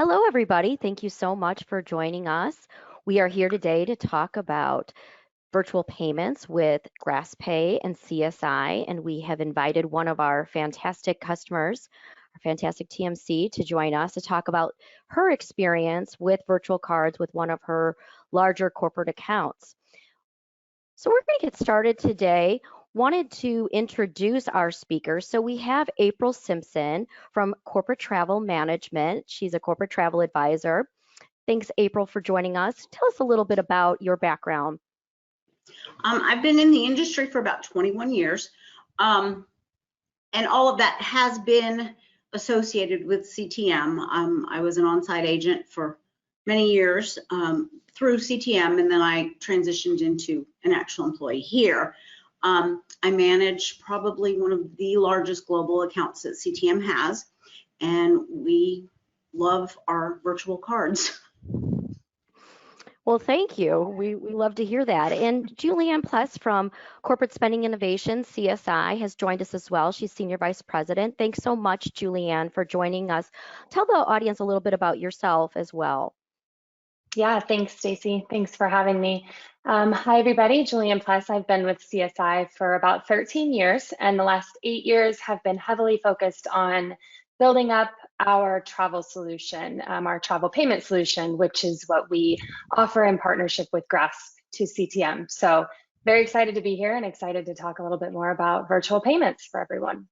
Hello, everybody. Thank you so much for joining us. We are here today to talk about virtual payments with GraspPAY and CSI, and we have invited one of our fantastic customers, our fantastic TMC, to join us to talk about her experience with virtual cards with one of her larger corporate accounts. So we're going to get started today. Wanted to introduce our speakers. So we have April Simpson from Corporate Travel Management. She's a corporate travel advisor. Thanks, April, for joining us. Tell us a little bit about your background. I've been in the industry for about 21 years, and all of that has been associated with CTM. I was an on-site agent for many years through CTM, and then I transitioned into an actual employee here. I manage probably one of the largest global accounts that CTM has, and we love our virtual cards. Well, thank you. We love to hear that. And Juliann Pless from Corporate Spending Innovation, CSI, has joined us as well. She's Senior Vice President. Thanks so much, Juliann, for joining us. Tell the audience a little bit about yourself as well. Yeah, thanks, Stacy. Thanks for having me. Hi, everybody. Juliann Pless. I've been with CSI for about 13 years, and the last 8 years have been heavily focused on building up our travel solution, our travel payment solution, which is what we offer in partnership with Grasp to CTM. So very excited to be here and excited to talk a little bit more about virtual payments for everyone.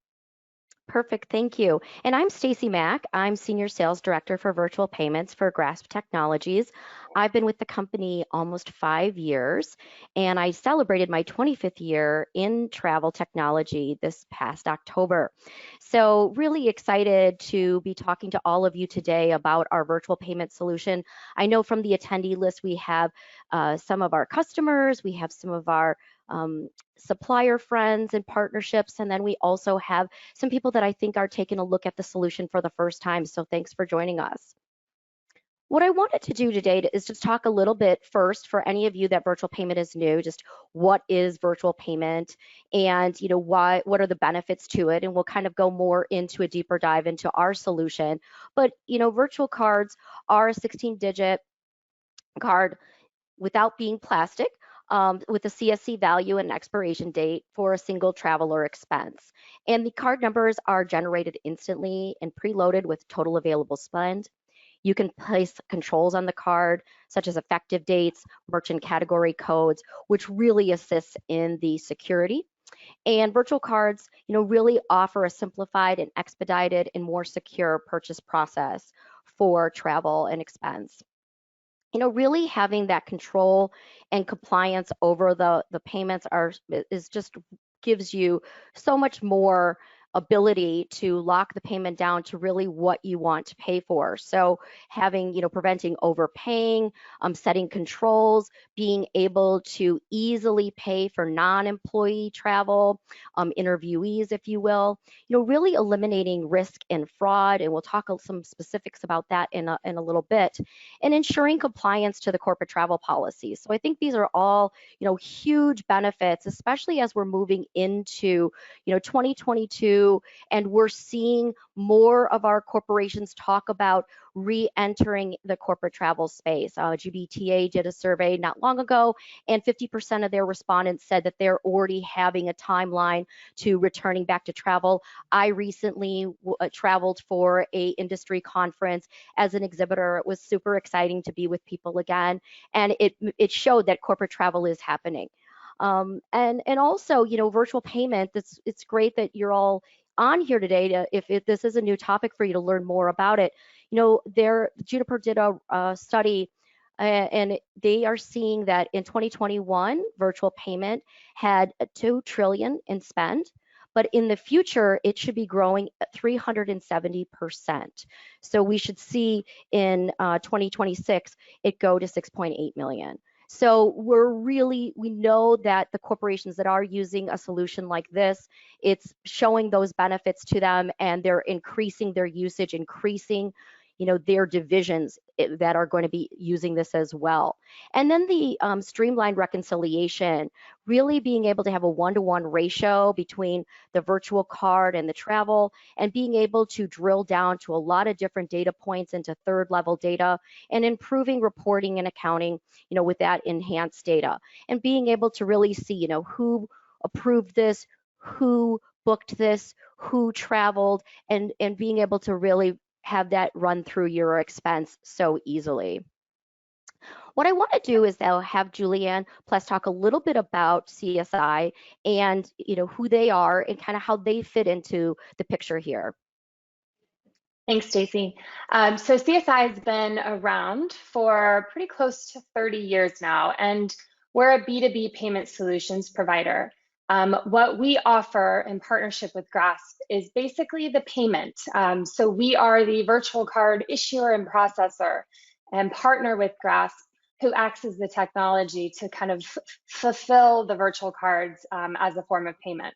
Perfect, thank you. And I'm Stacy Mack. I'm Senior Sales Director for Virtual Payments for Grasp Technologies. I've been with the company almost 5 years, and I celebrated my 25th year in travel technology this past October. So really excited to be talking to all of you today about our virtual payment solution. I know from the attendee list we have some of our customers, we have some of our supplier friends and partnerships, and then we also have some people that I think are taking a look at the solution for the first time. So thanks for joining us. What I wanted to do today is just talk a little bit first for any of you that virtual payment is new, just what is virtual payment and what are the benefits to it, and we'll kind of go more into a deeper dive into our solution. But virtual cards are a 16-digit card without being plastic, with a CSC value and expiration date for a single traveler expense. And the card numbers are generated instantly and preloaded with total available spend. You can place controls on the card, such as effective dates, merchant category codes, which really assists in the security. And virtual cards, really offer a simplified and expedited and more secure purchase process for travel and expense. Really having that control and compliance over the payments gives you so much more ability to lock the payment down to really what you want to pay for. So having, preventing overpaying, setting controls, being able to easily pay for non-employee travel, interviewees, if you will, really eliminating risk and fraud. And we'll talk some specifics about that in a little bit, and ensuring compliance to the corporate travel policies. So I think these are all, huge benefits, especially as we're moving into, 2022. And we're seeing more of our corporations talk about re-entering the corporate travel space. GBTA did a survey not long ago, and 50% of their respondents said that they're already having a timeline to returning back to travel. I recently traveled for a industry conference as an exhibitor. It was super exciting to be with people again, and it showed that corporate travel is happening. And also, virtual payment, it's great that you're all on here today if this is a new topic for you to learn more about it. Juniper did a study, and they are seeing that in 2021, virtual payment had $2 trillion in spend, but in the future, it should be growing at 370%. So we should see in 2026, it go to 6.8 million. So we know that the corporations that are using a solution like this, it's showing those benefits to them, and they're increasing their usage, increasing their divisions that are going to be using this as well. And then the streamlined reconciliation, really being able to have a one-to-one ratio between the virtual card and the travel, and being able to drill down to a lot of different data points into third level data, and improving reporting and accounting, with that enhanced data, and being able to really see, who approved this, who booked this, who traveled, and being able to really have that run through your expense so easily. What I want to do is I'll have Juliann Pless talk a little bit about CSI and who they are and kind of how they fit into the picture here. Thanks, Stacy. So CSI has been around for pretty close to 30 years now, and we're a B2B payment solutions provider. What we offer in partnership with Grasp is basically the payment. So we are the virtual card issuer and processor, and partner with Grasp, who acts as the technology to kind of fulfill the virtual cards as a form of payment.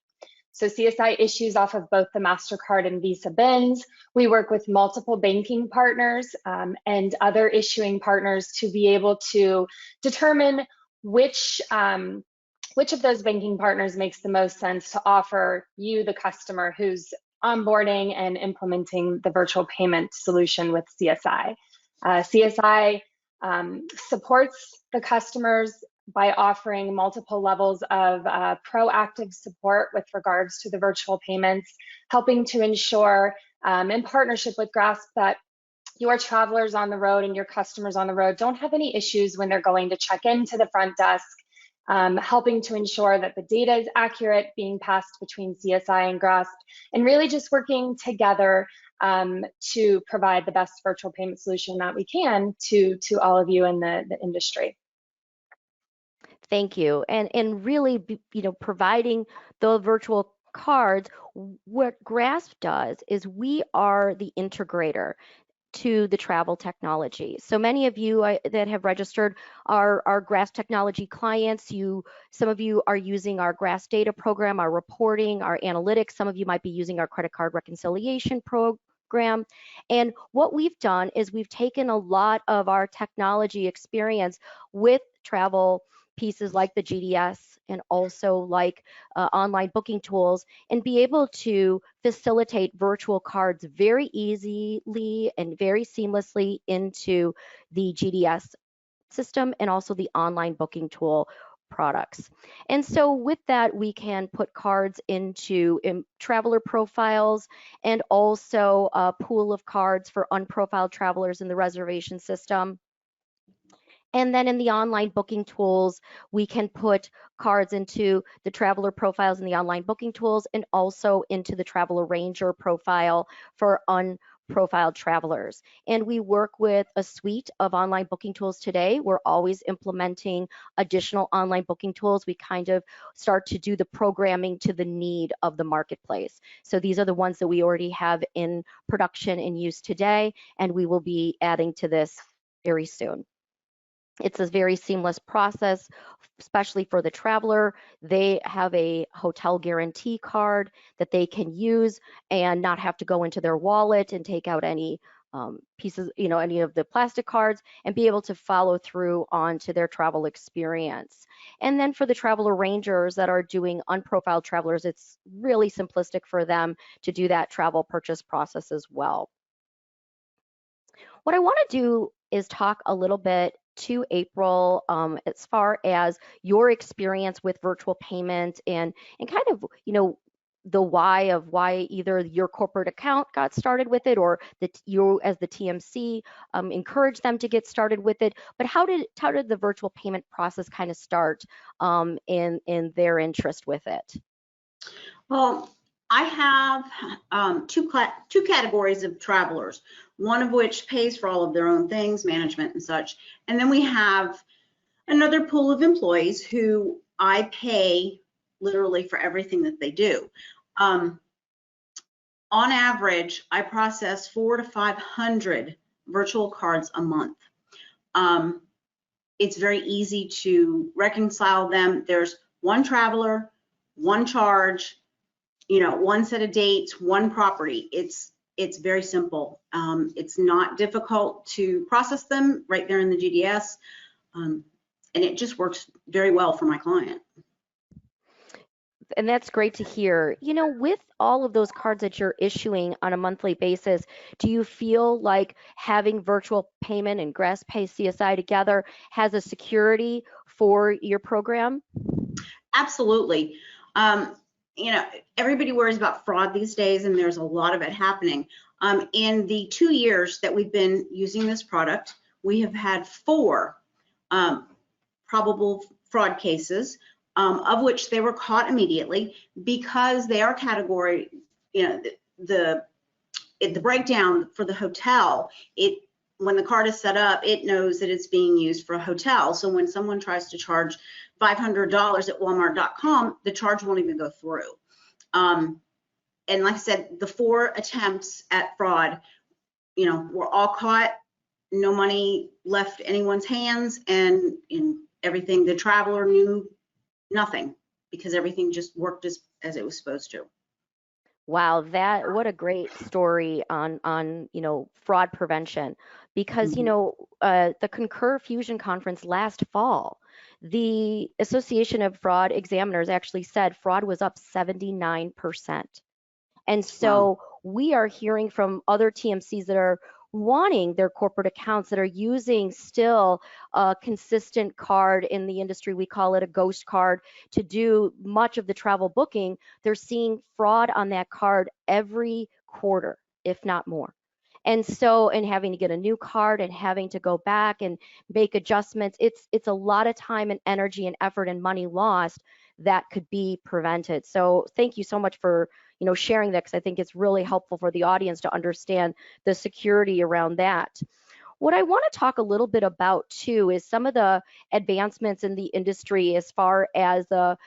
So CSI issues off of both the MasterCard and Visa BINs. We work with multiple banking partners and other issuing partners to be able to determine which of those banking partners makes the most sense to offer you, the customer, who's onboarding and implementing the virtual payment solution with CSI. CSI supports the customers by offering multiple levels of proactive support with regards to the virtual payments, helping to ensure in partnership with Grasp that your travelers on the road and your customers on the road don't have any issues when they're going to check into the front desk, helping to ensure that the data is accurate, being passed between CSI and Grasp, and really just working together to provide the best virtual payment solution that we can to all of you in the industry. Thank you. And really, providing the virtual cards, what Grasp does is we are the integrator to the travel technology. So many of you that have registered are Grasp technology clients. Some of you are using our Grasp data program, our reporting, our analytics. Some of you might be using our credit card reconciliation program. And what we've done is we've taken a lot of our technology experience with travel pieces like the GDS and also like online booking tools, and be able to facilitate virtual cards very easily and very seamlessly into the GDS system and also the online booking tool products. And so with that, we can put cards into traveler profiles and also a pool of cards for unprofiled travelers in the reservation system. And then in the online booking tools, we can put cards into the traveler profiles in the online booking tools and also into the travel arranger profile for unprofiled travelers. And we work with a suite of online booking tools today. We're always implementing additional online booking tools. We kind of start to do the programming to the need of the marketplace. So these are the ones that we already have in production and use today, and we will be adding to this very soon. It's a very seamless process, especially for the traveler. They have a hotel guarantee card that they can use and not have to go into their wallet and take out any pieces, any of the plastic cards, and be able to follow through onto their travel experience. And then for the travel arrangers that are doing unprofiled travelers, it's really simplistic for them to do that travel purchase process as well. What I want to do is talk a little bit to April as far as your experience with virtual payment and kind of, the why either your corporate account got started with it or that you as the TMC encouraged them to get started with it. But how did the virtual payment process kind of start in their interest with it? Well, I have two categories of travelers, one of which pays for all of their own things, management and such. And then we have another pool of employees who I pay literally for everything that they do. On average, I process 400 to 500 virtual cards a month. It's very easy to reconcile them. There's one traveler, one charge, one set of dates, one property. It's it's very simple. It's not difficult to process them right there in the GDS, and it just works very well for my client. And that's great to hear. You know, with all of those cards that you're issuing on a monthly basis, do you feel like having virtual payment and GraspPAY CSI together has a security for your program? Absolutely. You know, everybody worries about fraud these days, and there's a lot of it happening. In the 2 years that we've been using this product, we have had 4 probable fraud cases, of which they were caught immediately because they are category, you know, the breakdown for the hotel, when the card is set up, it knows that it's being used for a hotel. So when someone tries to charge $500 at Walmart.com, the charge won't even go through. And like I said, the 4 attempts at fraud, you know, were all caught, no money left anyone's hands, and in everything, the traveler knew nothing because everything just worked as it was supposed to. Wow, what a great story on fraud prevention, because the Concur Fusion conference last fall, the Association of Fraud Examiners actually said fraud was up 79%. And so we are hearing from other TMCs that are wanting their corporate accounts that are using still a consistent card. In the industry, we call it a ghost card, to do much of the travel booking. They're seeing fraud on that card every quarter, if not more. And so, and having to get a new card and having to go back and make adjustments, it's a lot of time and energy and effort and money lost that could be prevented. So thank you so much for sharing that, because I think it's really helpful for the audience to understand the security around that. What I want to talk a little bit about too is some of the advancements in the industry as far as the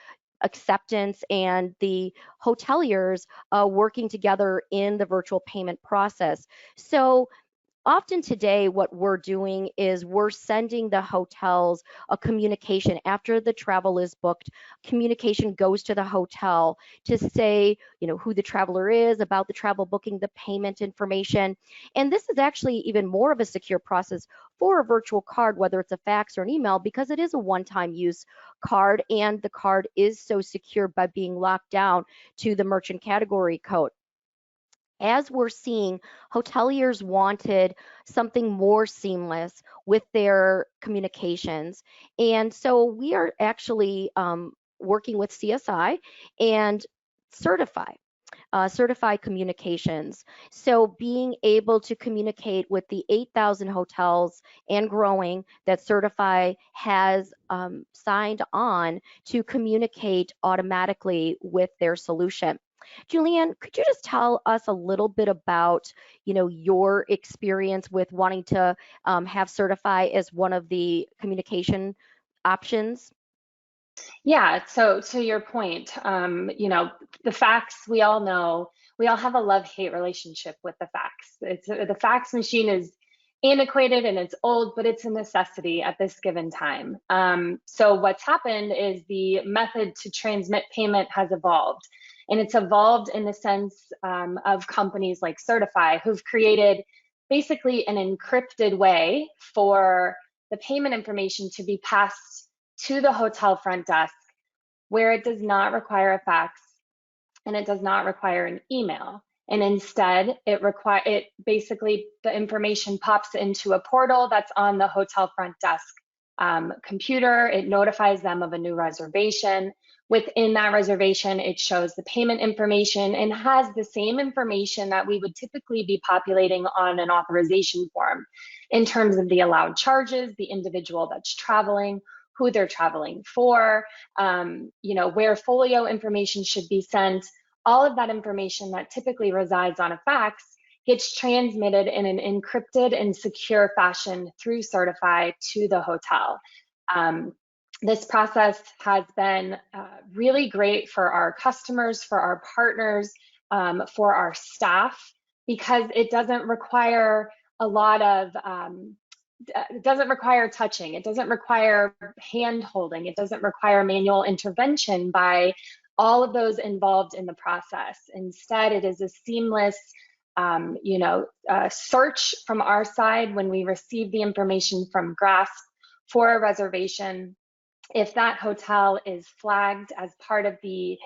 acceptance and the hoteliers working together in the virtual payment process. So often today, what we're doing is we're sending the hotels a communication after the travel is booked. Communication goes to the hotel to say, who the traveler is, about the travel booking, the payment information. And this is actually even more of a secure process for a virtual card, whether it's a fax or an email, because it is a one-time use card, and the card is so secure by being locked down to the merchant category code. As we're seeing, hoteliers wanted something more seamless with their communications. And so we are actually working with CSI and Certify. Certify Communications. So being able to communicate with the 8,000 hotels and growing that Certify has signed on to communicate automatically with their solution. Juliann, could you just tell us a little bit about, your experience with wanting to have Certify as one of the communication options? Yeah, so to your point, the fax, we all know, we all have a love-hate relationship with the fax. The fax machine is antiquated and it's old, but it's a necessity at this given time. So what's happened is the method to transmit payment has evolved. And it's evolved in the sense of companies like Certify, who've created basically an encrypted way for the payment information to be passed to the hotel front desk, where it does not require a fax and it does not require an email. And instead, it basically, the information pops into a portal that's on the hotel front desk computer. It notifies them of a new reservation. Within that reservation, it shows the payment information and has the same information that we would typically be populating on an authorization form in terms of the allowed charges, the individual that's traveling, who they're traveling for, where folio information should be sent. All of that information that typically resides on a fax gets transmitted in an encrypted and secure fashion through Certify to the hotel. This process has been really great for our customers, for our partners, for our staff, because it doesn't require a lot of, it doesn't require touching, it doesn't require hand holding, it doesn't require manual intervention by all of those involved in the process. Instead, it is a seamless search from our side when we receive the information from Grasp for a reservation. If that hotel is flagged as part of the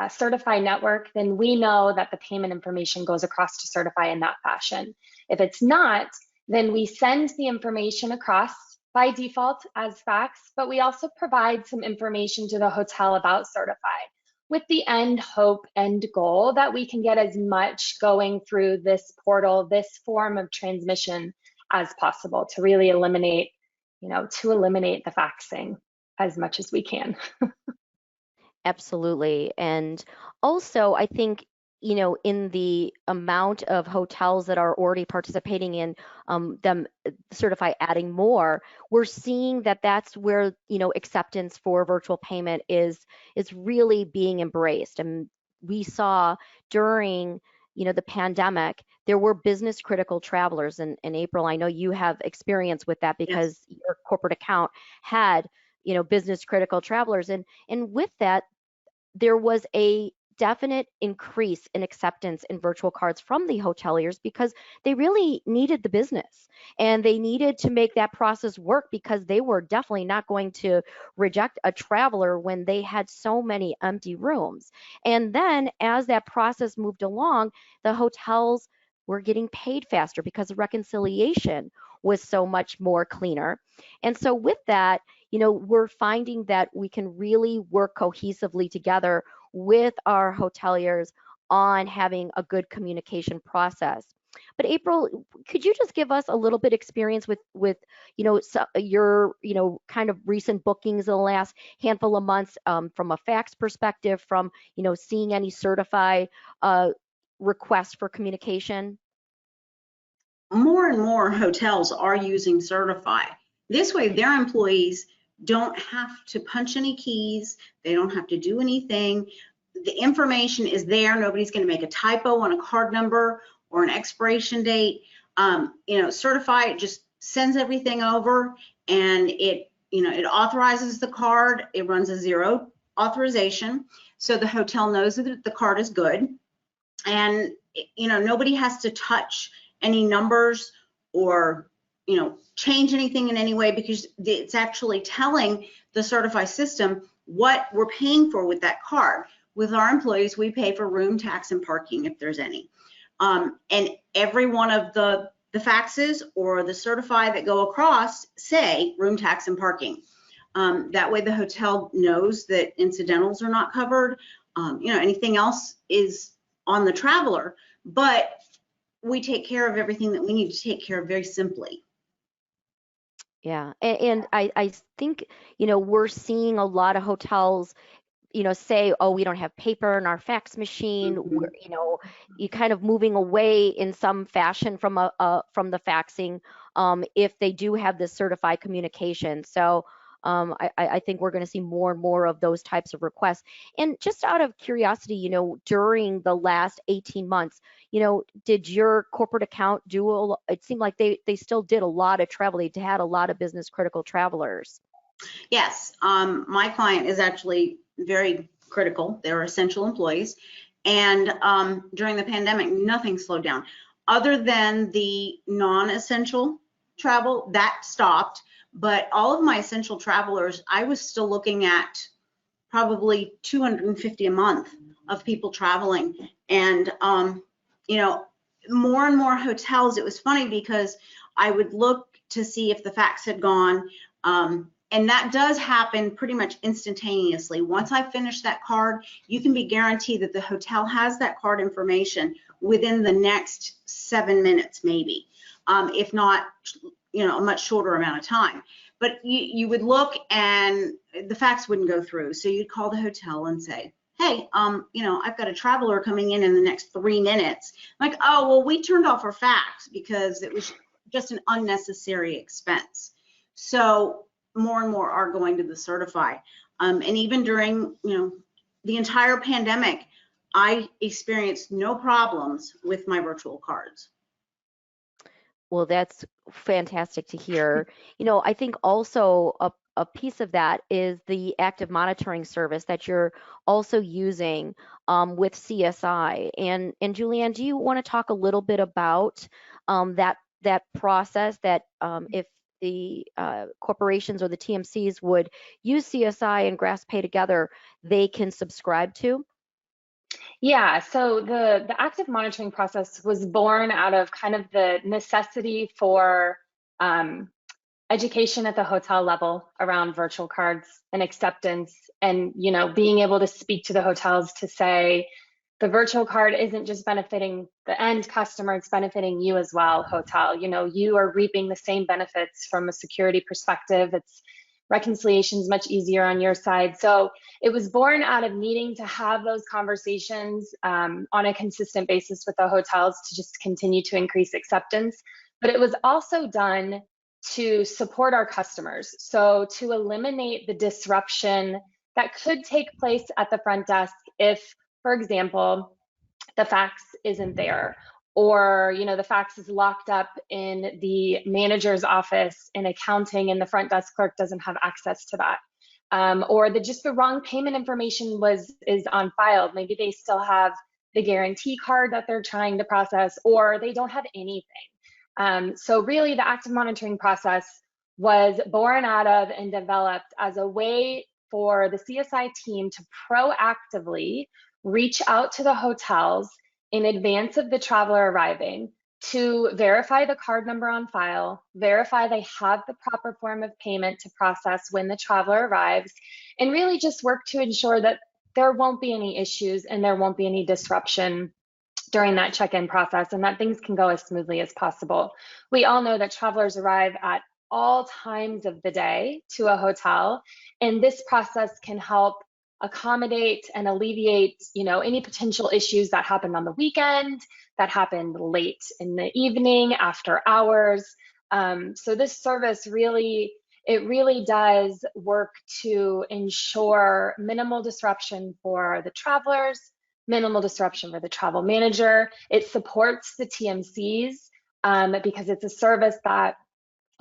Certify network, then we know that the payment information goes across to Certify in that fashion. If it's not, then we send the information across by default as fax, but we also provide some information to the hotel about Certify with the end hope and goal that we can get as much going through this portal, this form of transmission as possible to really eliminate, the faxing as much as we can. Absolutely. And also, I think, in the amount of hotels that are already participating in them Certify adding more, we're seeing that that's where, acceptance for virtual payment is really being embraced. And we saw during, the pandemic, there were business critical travelers. And April, I know you have experience with that because Yes. your corporate account had, business critical travelers. And with that, there was a definite increase in acceptance in virtual cards from the hoteliers because they really needed the business and they needed to make that process work because they were definitely not going to reject a traveler when they had so many empty rooms. And then as that process moved along, the hotels were getting paid faster because the reconciliation was so much more cleaner. And so with that, we're finding that we can really work cohesively together with our hoteliers on having a good communication process. But April, could you just give us a little bit experience with your kind of recent bookings in the last handful of months from a fax perspective, from seeing any Certify requests for communication? More and more hotels are using Certify. This way, their employees don't have to punch any keys. They don't have to do anything. The information is there. Nobody's going to make a typo on a card number or an expiration date. Certify just sends everything over, and it authorizes the card. It runs a zero authorization, so the hotel knows that the card is good, and nobody has to touch any numbers or change anything in any way, because it's actually telling the Certify system what we're paying for with that card. With our employees, we pay for room, tax, and parking if there's any. And every one of the faxes or the Certify that go across say room, tax, and parking. That way the hotel knows that incidentals are not covered. Anything else is on the traveler, but we take care of everything that we need to take care of very simply. Yeah, and I think, we're seeing a lot of hotels, say, oh, we don't have paper in our fax machine. We're, Mhm. you kind of moving away in some fashion from from the faxing if they do have this certified communication. So I think we're going to see more and more of those types of requests. And just out of curiosity, during the last 18 months, did your corporate account do it seemed like they still did a lot of travel. They had a lot of business critical travelers. Yes, my client is actually very critical. They're essential employees. And during the pandemic, nothing slowed down other than the non-essential travel that stopped. But all of my essential travelers, I was still looking at probably 250 a month of people traveling. And, more and more hotels, it was funny because I would look to see if the fax had gone. And that does happen pretty much instantaneously. Once I finish that card, you can be guaranteed that the hotel has that card information within the next 7 minutes, maybe, if not, a much shorter amount of time. But you would look and the fax wouldn't go through. So you'd call the hotel and say, hey, I've got a traveler coming in the next 3 minutes. Like, oh, well, we turned off our fax because it was just an unnecessary expense. So more and more are going to the Certify. And even during, the entire pandemic, I experienced no problems with my virtual cards. Well, that's fantastic to hear. I think also a piece of that is the active monitoring service that you're also using with CSI. And Juliann, do you want to talk a little bit about that process, that if the corporations or the TMCs would use CSI and GraspPAY together, they can subscribe to? Yeah, so the active monitoring process was born out of kind of the necessity for education at the hotel level around virtual cards and acceptance, and being able to speak to the hotels to say the virtual card isn't just benefiting the end customer, it's benefiting you as well, hotel. You are reaping the same benefits from a security perspective. It's reconciliation's much easier on your side. So it was born out of needing to have those conversations on a consistent basis with the hotels to just continue to increase acceptance. But it was also done to support our customers. So to eliminate the disruption that could take place at the front desk if, for example, the fax isn't there, or the fax is locked up in the manager's office in accounting and the front desk clerk doesn't have access to that, or just the wrong payment information is on file. Maybe they still have the guarantee card that they're trying to process, or they don't have anything. So really the active monitoring process was born out of and developed as a way for the CSI team to proactively reach out to the hotels in advance of the traveler arriving to verify the card number on file, verify they have the proper form of payment to process when the traveler arrives, and really just work to ensure that there won't be any issues and there won't be any disruption during that check-in process, and that things can go as smoothly as possible. We all know that travelers arrive at all times of the day to a hotel, and this process can help accommodate and alleviate any potential issues that happened on the weekend, that happened late in the evening, after hours. So this service really does work to ensure minimal disruption for the travelers, minimal disruption for the travel manager. It supports the TMCs because it's a service that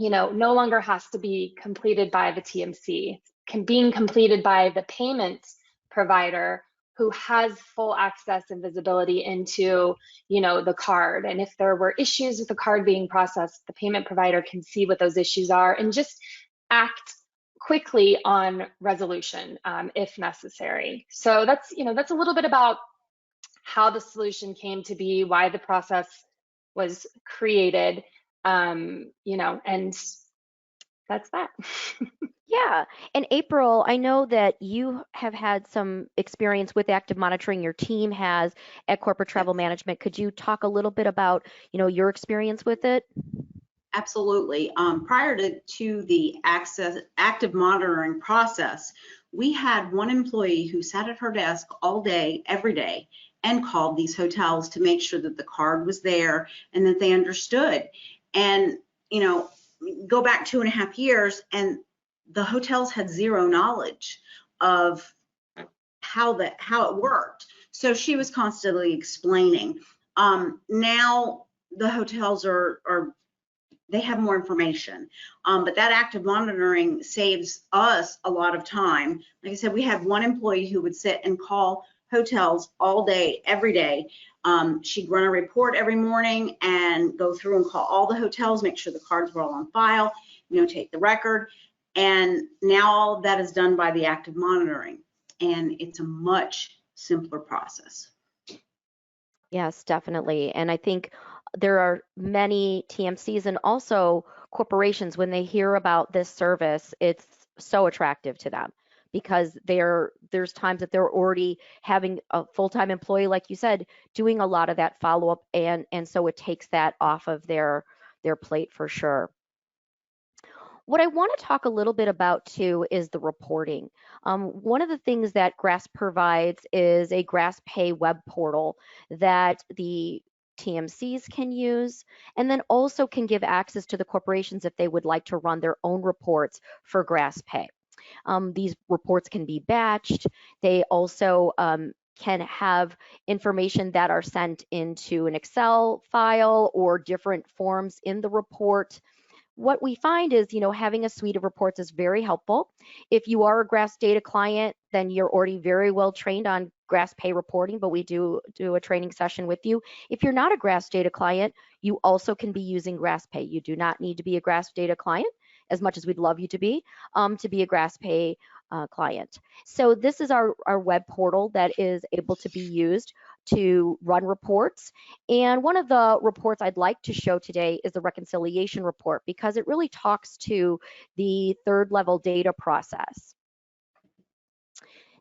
no longer has to be completed by the TMC, being completed by the payment provider who has full access and visibility into the card. And if there were issues with the card being processed, the payment provider can see what those issues are and just act quickly on resolution if necessary. So that's a little bit about how the solution came to be, why the process was created, and that's that. Yeah. And April, I know that you have had some experience with active monitoring, your team has at Corporate Travel Management. Could you talk a little bit about, your experience with it? Absolutely. Prior to the active monitoring process, we had one employee who sat at her desk all day, every day, and called these hotels to make sure that the card was there and that they understood. And, go back 2.5 years, and the hotels had zero knowledge of how it worked. So she was constantly explaining. Now the hotels they have more information, but that active monitoring saves us a lot of time. Like I said, we had one employee who would sit and call hotels all day, every day. She'd run a report every morning and go through and call all the hotels, make sure the cards were all on file, take the record. And now all of that is done by the active monitoring, and it's a much simpler process. Yes, definitely. And I think there are many TMCs and also corporations, when they hear about this service, it's so attractive to them because there's times that they're already having a full-time employee, like you said, doing a lot of that follow-up, and so it takes that off of their plate for sure. What I want to talk a little bit about too is the reporting. One of the things that Grasp provides is a GraspPAY web portal that the TMCs can use, and then also can give access to the corporations if they would like to run their own reports for GraspPAY. These reports can be batched. They also can have information that are sent into an Excel file or different forms in the report. what we find is, having a suite of reports is very helpful. If you are a Grasp data client, then you're already very well trained on GraspPAY reporting, but we do a training session with you. If you're not a Grasp data client, you also can be using GraspPAY. You do not need to be a Grasp data client, as much as we'd love you to be a GraspPAY client. So this is our web portal that is able to be used to run reports. And one of the reports I'd like to show today is the reconciliation report, because it really talks to the third level data process.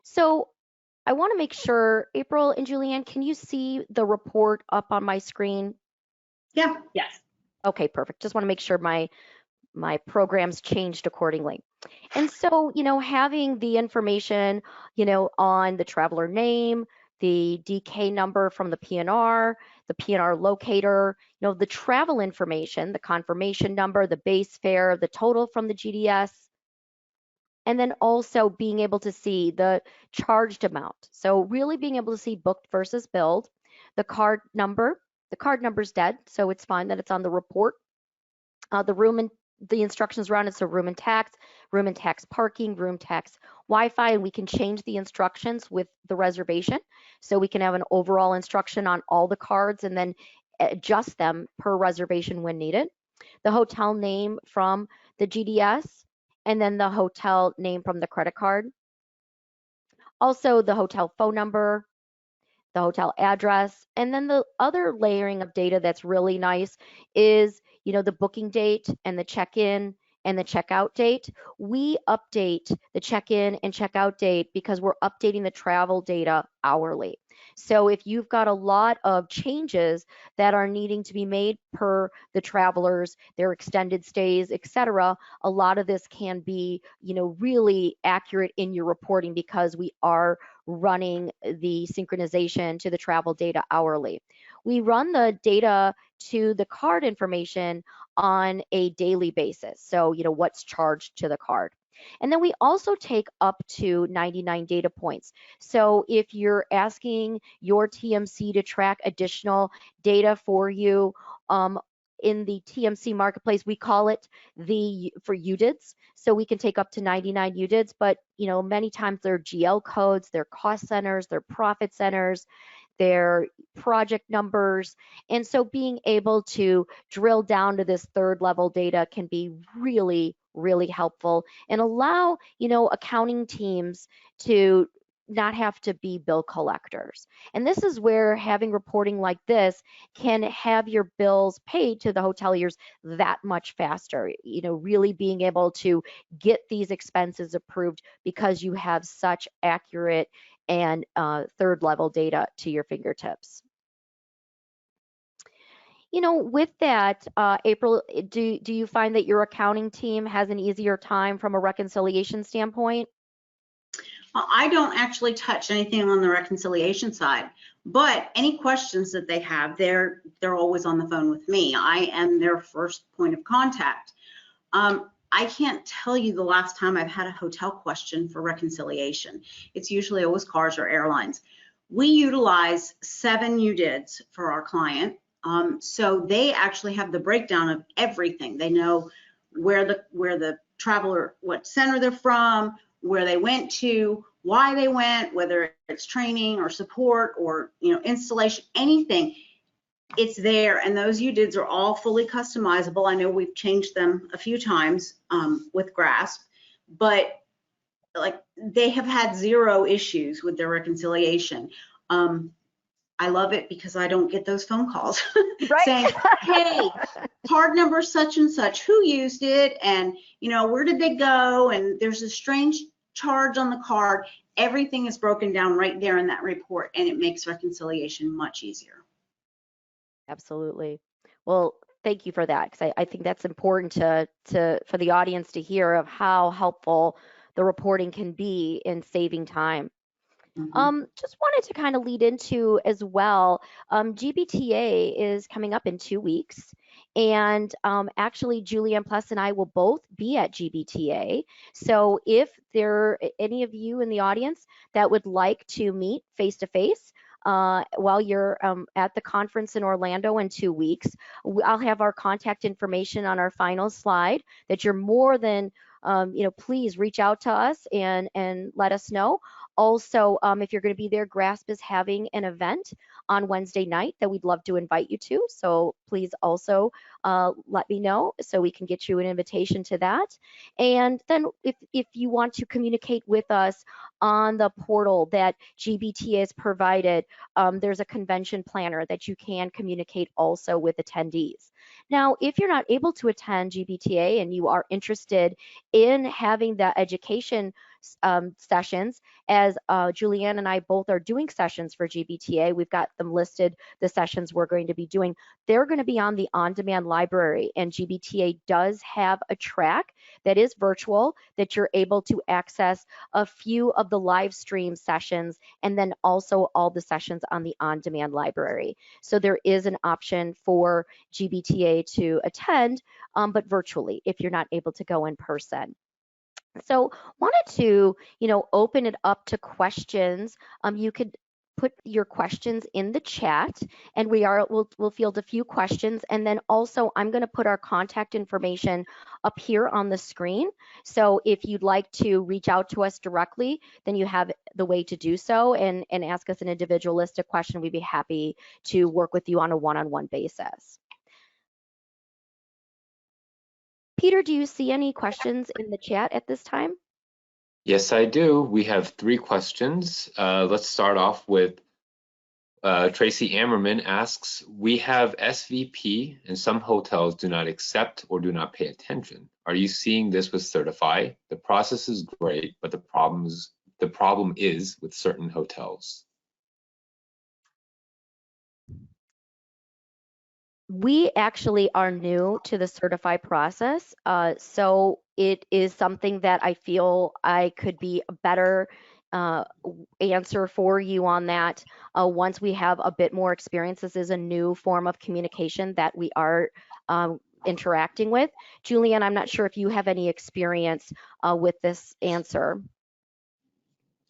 So I want to make sure, April and Juliann, can you see the report up on my screen? Yeah. Yes. Okay, perfect. Just want to make sure my program's changed accordingly. And so, having the information, on the traveler name, the DK number from the PNR, the PNR locator, the travel information, the confirmation number, the base fare, the total from the GDS, and then also being able to see the charged amount. So really being able to see booked versus billed, the card number's dead, so it's fine that it's on the report. The instructions around it, so room and tax parking, room tax Wi-Fi, and we can change the instructions with the reservation. So we can have an overall instruction on all the cards and then adjust them per reservation when needed. The hotel name from the GDS, and then the hotel name from the credit card. Also the hotel phone number, the hotel address, and then the other layering of data that's really nice is, the booking date and the check-in and the checkout date. We update the check-in and checkout date because we're updating the travel data hourly. So if you've got a lot of changes that are needing to be made per the travelers, their extended stays, etc., a lot of this can be, really accurate in your reporting because we are running the synchronization to the travel data hourly. We run the data to the card information on a daily basis. So, what's charged to the card. And then we also take up to 99 data points. So if you're asking your TMC to track additional data for you, in the TMC marketplace, we call it for UDIDs. So we can take up to 99 UDIDs, but many times they're GL codes, they're cost centers, they're profit centers, their project numbers. And so being able to drill down to this third level data can be really, really helpful and allow, accounting teams to not have to be bill collectors. And this is where having reporting like this can have your bills paid to the hoteliers that much faster, really being able to get these expenses approved because you have such accurate and third level data to your fingertips. With that, April, do you find that your accounting team has an easier time from a reconciliation standpoint? I don't actually touch anything on the reconciliation side, but any questions that they have, they're always on the phone with me. I am their first point of contact. I can't tell you the last time I've had a hotel question for reconciliation. It's usually always cars or airlines. We utilize 7 UDIDs for our client. So they actually have the breakdown of everything. They know where the traveler, what center they're from, where they went to, why they went, whether it's training or support or installation, anything. It's there, and those UDIDs are all fully customizable. I know we've changed them a few times with Grasp, but like they have had 0 issues with their reconciliation. I love it because I don't get those phone calls right. saying, hey, card number such and such, who used it, and where did they go, and there's a strange charge on the card. Everything is broken down right there in that report, and it makes reconciliation much easier. Absolutely. Well, thank you for that, because I think that's important for the audience to hear of how helpful the reporting can be in saving time. Just wanted to kind of lead into as well, GBTA is coming up in 2 weeks, and actually Juliann Pless and I will both be at GBTA. So if there are any of you in the audience that would like to meet face to face, while you're at the conference in Orlando in 2 weeks. I'll have our contact information on our final slide that you're more than, please reach out to us and let us know. Also, if you're going to be there, GRASP is having an event on Wednesday night that we'd love to invite you to. So please also let me know so we can get you an invitation to that. And then if you want to communicate with us on the portal that GBTA has provided, there's a convention planner that you can communicate also with attendees. Now, if you're not able to attend GBTA and you are interested in having the education sessions, as Juliann and I both are doing sessions for GBTA, we've got them listed, the sessions we're going to be doing. They're going to be on the on-demand library, and GBTA does have a track that is virtual that you're able to access a few of the live stream sessions and then also all the sessions on the on-demand library. So there is an option for GBTA to attend, but virtually if you're not able to go in person. So wanted to, open it up to questions. You could put your questions in the chat, and we'll field a few questions, and then also I'm going to put our contact information up here on the screen. So if you'd like to reach out to us directly, then you have the way to do so and ask us an individualistic question. We'd be happy to work with you on a one-on-one basis. Peter, do you see any questions in the chat at this time? Yes, I do. We have 3 questions. Let's start off with Tracy Ammerman asks, we have SVP and some hotels do not accept or do not pay attention. Are you seeing this with Certify? The process is great, but the problem is with certain hotels. We actually are new to the Certify process, so it is something that I feel I could be a better answer for you on that once we have a bit more experience. This is a new form of communication that we are interacting with. Juliann, I'm not sure if you have any experience with this answer.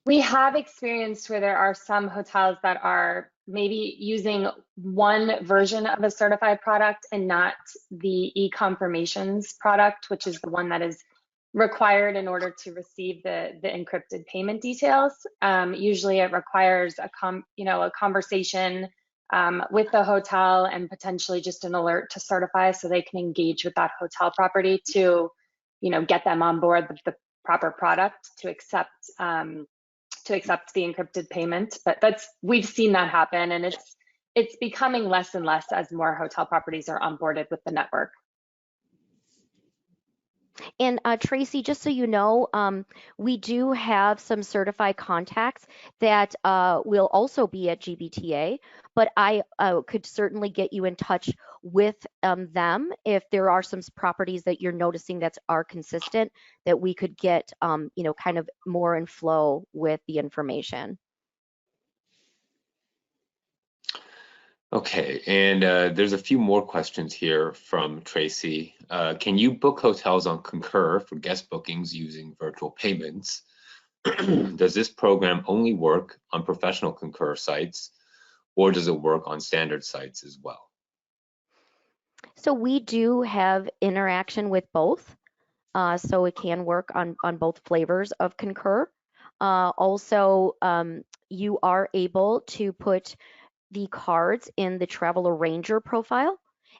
We have experienced where there are some hotels that are maybe using one version of a certified product and not the e-confirmations product, which is the one that is required in order to receive the encrypted payment details. Usually it requires a conversation with the hotel and potentially just an alert to Certify so they can engage with that hotel property to, get them on board the proper product to accept the encrypted payment. But we've seen that happen, and it's becoming less and less as more hotel properties are onboarded with the network. And Tracy, just so you know, we do have some certified contacts that will also be at GBTA, but I could certainly get you in touch with them if there are some properties that you're noticing that are consistent, that we could get, kind of more in flow with the information. Okay, and there's a few more questions here from Tracy. Can you book hotels on Concur for guest bookings using virtual payments? Does this program only work on professional Concur sites, or does it work on standard sites as well? So we do have interaction with both, so it can work on both flavors of Concur. Also, you are able to put the cards in the travel arranger profile,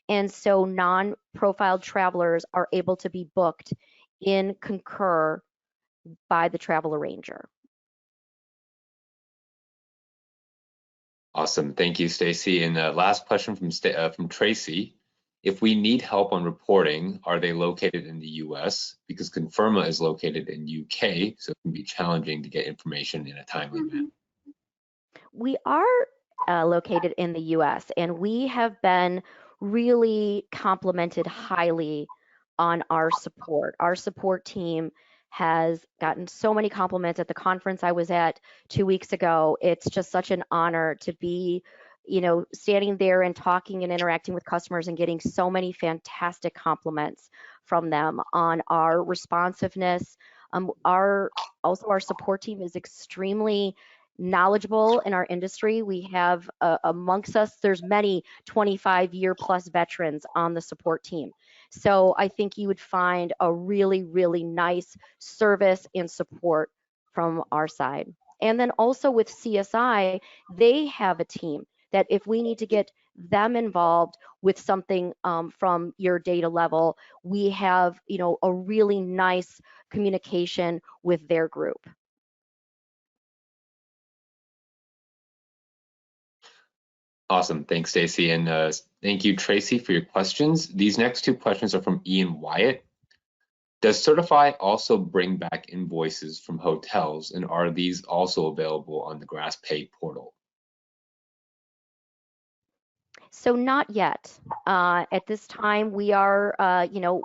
and so non-profiled travelers are able to be booked in Concur by the travel arranger. Awesome, thank you, Stacy. And last question from Tracy. If we need help on reporting, are they located in the US? Because Confirma is located in UK, so it can be challenging to get information in a timely manner. We are located in the US, and we have been really complimented highly on our support. Our support team has gotten so many compliments at the conference I was at 2 weeks ago. It's just such an honor to be, standing there and talking and interacting with customers and getting so many fantastic compliments from them on our responsiveness. Our support team is extremely knowledgeable in our industry. We have amongst us, there's many 25-year plus veterans on the support team. So I think you would find a really, really nice service and support from our side. And then also with CSI, they have a team that if we need to get them involved with something from your data level, we have, a really nice communication with their group. Awesome. Thanks, Stacy. And thank you, Tracy, for your questions. These next two questions are from Ian Wyatt. Does Certify also bring back invoices from hotels, and are these also available on the GraspPAY portal? So not yet. At this time, we are,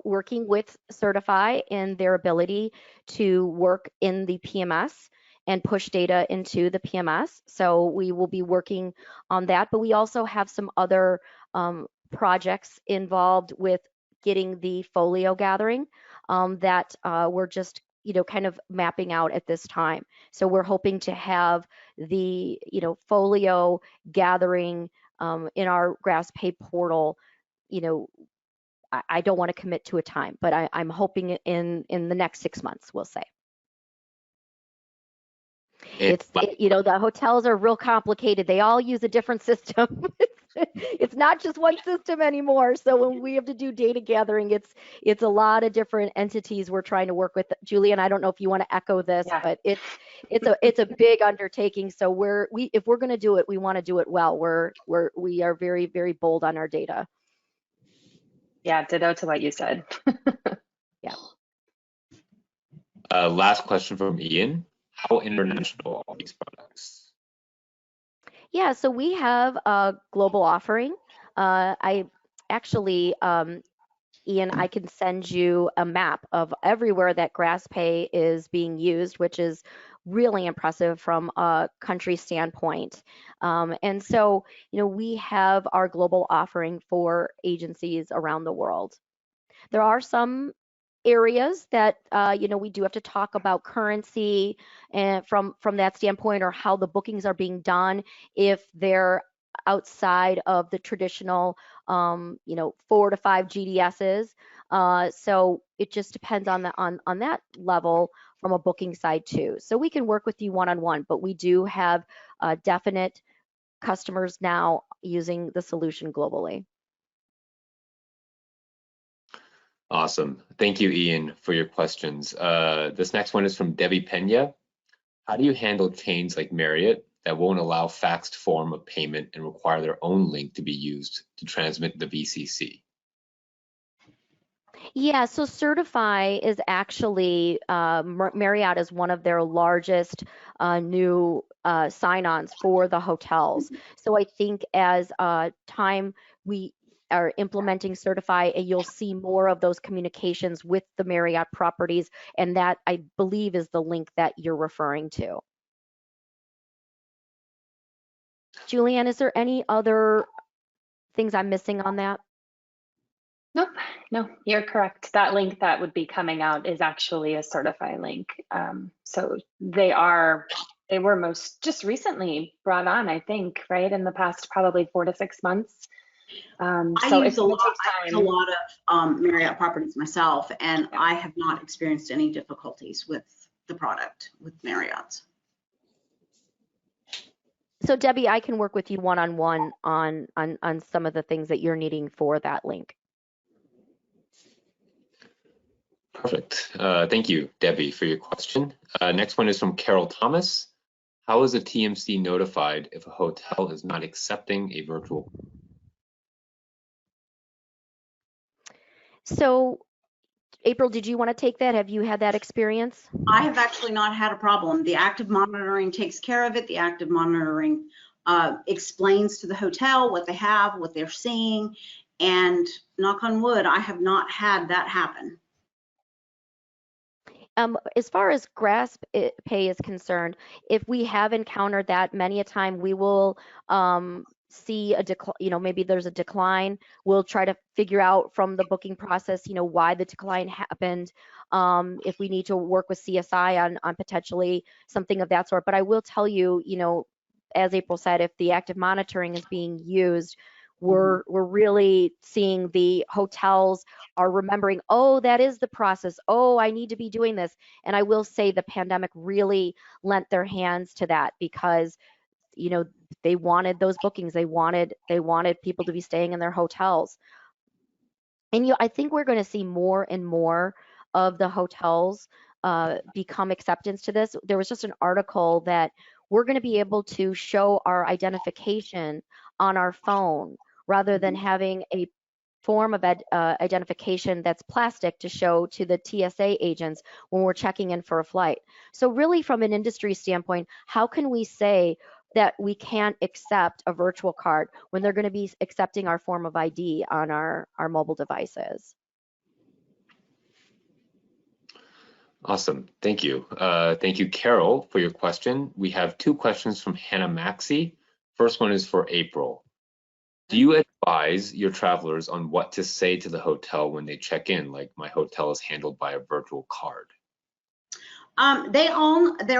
working with Certify in their ability to work in the PMS and push data into the PMS. So we will be working on that. But we also have some other projects involved with getting the folio gathering that we're just, kind of mapping out at this time. So we're hoping to have the, folio gathering in our GraspPAY portal. I don't want to commit to a time, but I'm hoping in the next 6 months, we'll say. The hotels are real complicated. They all use a different system. It's not just one system anymore. So when we have to do data gathering, it's a lot of different entities we're trying to work with. Juliann, I don't know if you want to echo this, yeah. But it's a big undertaking. So if we're going to do it, we want to do it well. We are very, very bold on our data. Yeah, ditto to what you said. Yeah. Last question from Ian. How international are these products? Yeah, so we have a global offering. I actually, Ian, I can send you a map of everywhere that GraspPAY is being used, which is really impressive from a country standpoint. And so, we have our global offering for agencies around the world. There are some areas that we do have to talk about currency and from that standpoint, or how the bookings are being done if they're outside of the traditional 4 to 5 GDSs. So it just depends on that level from a booking side too. So we can work with you one-on-one, but we do have definite customers now using the solution globally. Awesome. Thank you, Ian, for your questions. This next one is from Debbie Pena. How do you handle chains like Marriott that won't allow faxed form of payment and require their own link to be used to transmit the VCC? Yeah, so Certify is actually, Marriott is one of their largest new sign-ons for the hotels. So I think as time we are implementing Certify, and you'll see more of those communications with the Marriott properties, and that I believe is the link that you're referring to. Juliann, is there any other things I'm missing on that? Nope, no, you're correct. That link that would be coming out is actually a Certify link. So they were just recently brought on, I think, right, in the past probably 4 to 6 months. I use a lot of Marriott properties myself, and I have not experienced any difficulties with the product with Marriott's. So Debbie, I can work with you one-on-one on some of the things that you're needing for that link. Perfect. Thank you, Debbie, for your question. Next one is from Carol Thomas. How is a TMC notified if a hotel is not accepting a virtual? So April, did you want to take that? Have you had that experience? I have actually not had a problem. The active monitoring takes care of it. The active monitoring explains to the hotel what they have, what they're seeing, and knock on wood, I have not had that happen. As far as GraspPAY is concerned, if we have encountered that, many a time we will see a decline, maybe there's a decline, we'll try to figure out from the booking process, why the decline happened. If we need to work with CSI on potentially something of that sort. But I will tell you, as April said, if the active monitoring is being used, we're really seeing the hotels are remembering, oh, that is the process. Oh, I need to be doing this. And I will say the pandemic really lent their hands to that, because they wanted those bookings. They wanted people to be staying in their hotels. And I think we're going to see more and more of the hotels become acceptance to this. There was just an article that we're going to be able to show our identification on our phone rather than having a form of identification that's plastic to show to the TSA agents when we're checking in for a flight. So really, from an industry standpoint, how can we say that we can't accept a virtual card when they're going to be accepting our form of ID on our mobile devices? Awesome. Thank you. Thank you, Carol, for your question. We have two questions from Hannah Maxey. First one is for April. Do you advise your travelers on what to say to the hotel when they check in, like my hotel is handled by a virtual card? They're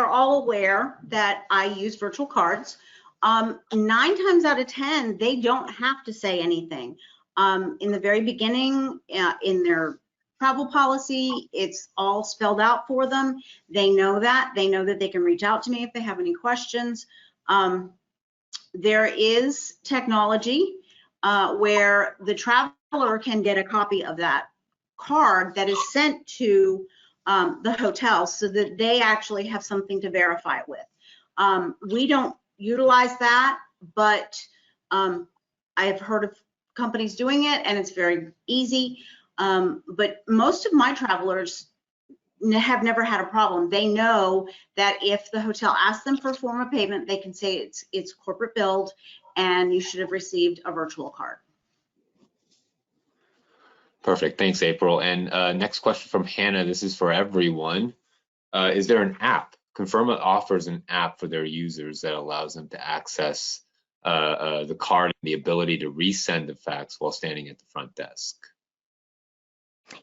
all aware that I use virtual cards. 9 times out of 10, they don't have to say anything. In the very beginning, in their travel policy, it's all spelled out for them. They know that. They know that they can reach out to me if they have any questions. There is technology where the traveler can get a copy of that card that is sent to the hotel so that they actually have something to verify it with. We don't utilize that, but I have heard of companies doing it, and it's very easy. But most of my travelers have never had a problem. They know that if the hotel asks them for a form of payment, they can say it's corporate billed and you should have received a virtual card. Perfect. Thanks, April. And next question from Hannah. This is for everyone. Is there an app? Confirma offers an app for their users that allows them to access the card and the ability to resend the fax while standing at the front desk.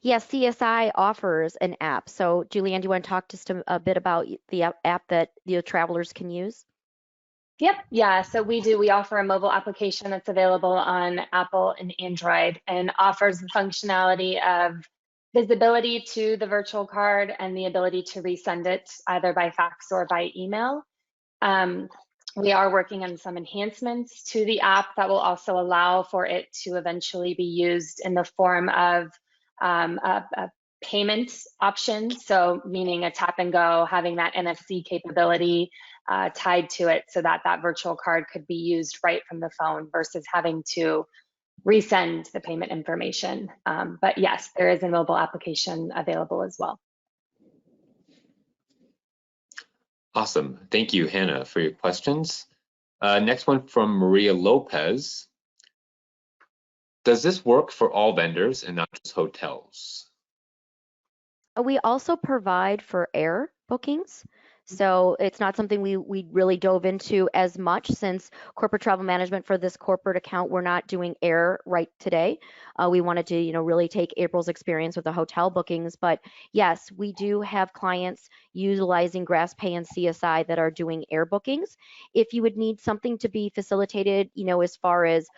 Yes, CSI offers an app. So Juliann, do you want to talk just a bit about the app that the travelers can use? Yep, yeah, so we do. We offer a mobile application that's available on Apple and Android and offers the functionality of visibility to the virtual card and the ability to resend it either by fax or by email. We are working on some enhancements to the app that will also allow for it to eventually be used in the form of a payment option. So meaning a tap and go, having that NFC capability tied to it so that that virtual card could be used right from the phone versus having to resend the payment information. But yes, there is a mobile application available as well. Awesome. Thank you, Hannah, for your questions. Next one from Maria Lopez. Does this work for all vendors and not just hotels? We also provide for air bookings. So it's not something we really dove into as much since corporate travel management for this corporate account, we're not doing air right today. We wanted to, really take April's experience with the hotel bookings. But yes, we do have clients utilizing GraspPAY and CSI that are doing air bookings. If you would need something to be facilitated, as far as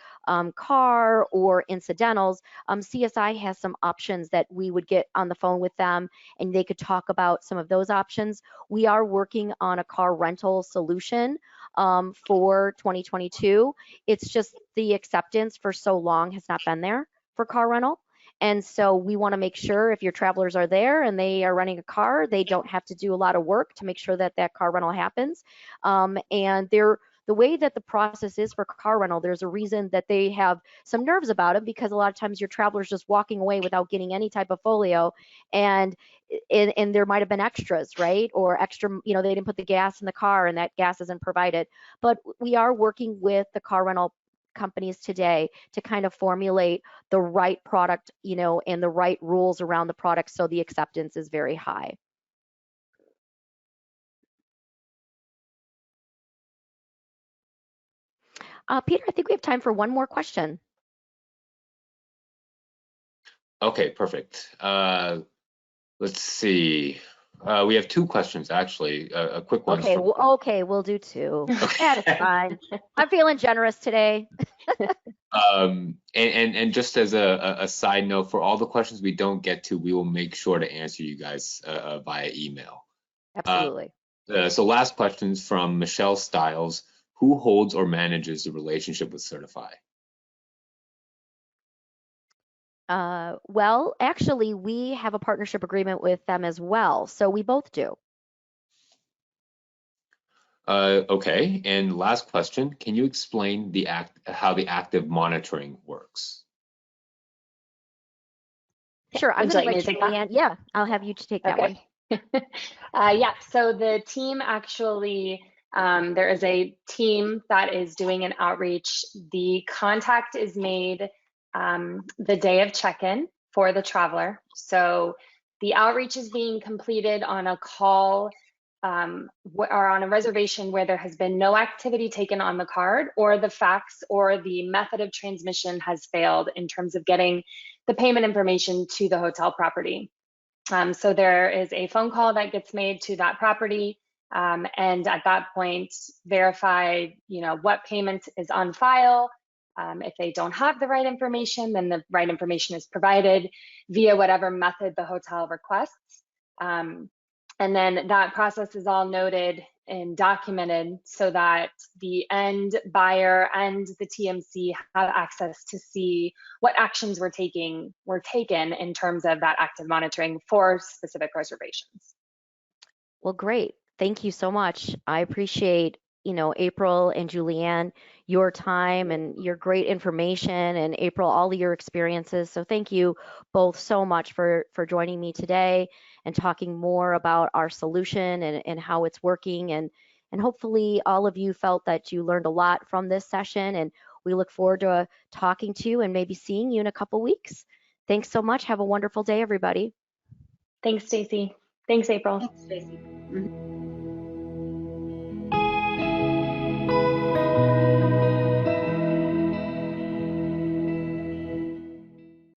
car or incidentals, CSI has some options that we would get on the phone with them and they could talk about some of those options. We are working on a car rental solution for 2022. It's just the acceptance for so long has not been there for car rental. And so we want to make sure if your travelers are there and they are renting a car, they don't have to do a lot of work to make sure that that car rental happens. And the way that the process is for car rental, there's a reason that they have some nerves about it, because a lot of times your traveler's just walking away without getting any type of folio, and there might have been extras, right? Or extra, they didn't put the gas in the car and that gas isn't provided. But we are working with the car rental companies today to kind of formulate the right product, and the right rules around the product so the acceptance is very high. Peter, I think we have time for one more question. Okay, perfect. Let's see. We have 2 questions actually. A quick one. Okay, okay, we'll do 2. Okay. That is fine. I'm feeling generous today. And just as a side note, for all the questions we don't get to, we will make sure to answer you guys via email. Absolutely. So last questions from Michelle Stiles. Who holds or manages the relationship with Certify? Well, actually, we have a partnership agreement with them as well, so we both do. Okay, and last question, can you explain how the active monitoring works? Sure, I'm Would going you to like me let to take that? Juliann. Yeah, I'll have you take that one. Okay. Yeah, so the team actually, there is a team that is doing an outreach. The contact is made the day of check-in for the traveler. So the outreach is being completed on a call or on a reservation where there has been no activity taken on the card, or the fax or the method of transmission has failed in terms of getting the payment information to the hotel property. So there is a phone call that gets made to that property, and at that point, verify, what payment is on file. If they don't have the right information, then the right information is provided via whatever method the hotel requests. And then that process is all noted and documented so that the end buyer and the TMC have access to see what actions were taken in terms of that active monitoring for specific reservations. Well, great. Thank you so much. I appreciate, April and Juliann, your time and your great information, and April, all of your experiences. So thank you both so much for joining me today and talking more about our solution and how it's working. And hopefully all of you felt that you learned a lot from this session, and we look forward to talking to you and maybe seeing you in a couple weeks. Thanks so much. Have a wonderful day, everybody. Thanks, Stacy. Thanks, April. Thanks, Stacy.